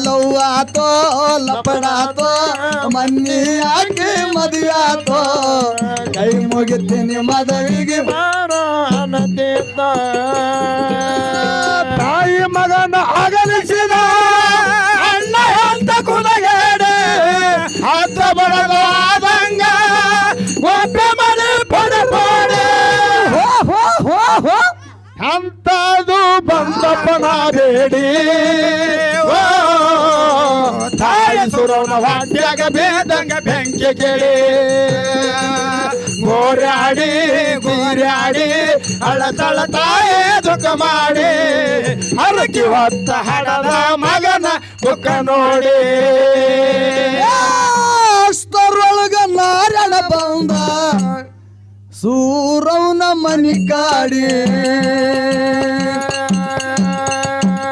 love ಆತೋ ಲಪಡಾತೋ ಮನ್ನಿ ಆಕೆ ಮದುವೆ ಆತೋ ಕೈ ಮುಗಿತೀನಿ ಮದುವೆಗೆ ತಾಯಿ ಮಗನ ಅಗಲಿಸಿದ ಅಣ್ಣ ಅಂತ ಕುಲಗೇಡೆ ಹತ್ತ ಬಡದಾದಂಗ ಒಬ್ಬೆ ಮನೆ ಪಡೆ ಅಂತದು ಬಂದಪ್ಪನ ಬೇಡಿ ತಾಯಿ ಸುರವನ ವಾಟ್ಯಾಗ ಬೇದಂಗ ಬೆಂಕಿ ಕೇಳಿ ಗೋರ್ಯಾಡಿ ಗೋರ್ಯಾಡಿ ಅಳತಳ ತಾಯೇ ದುಃಖ ಮಾಡಿ ಹರಕಿ ಹೊತ್ತ ಹಡದ ಮಗನ ಮುಖ ನೋಡಿ ಅಷ್ಟರೊಳಗ ನಾರಾಯಣ ಬಂದ ಸೂರವನ ಮನಿ ಕಾಡಿ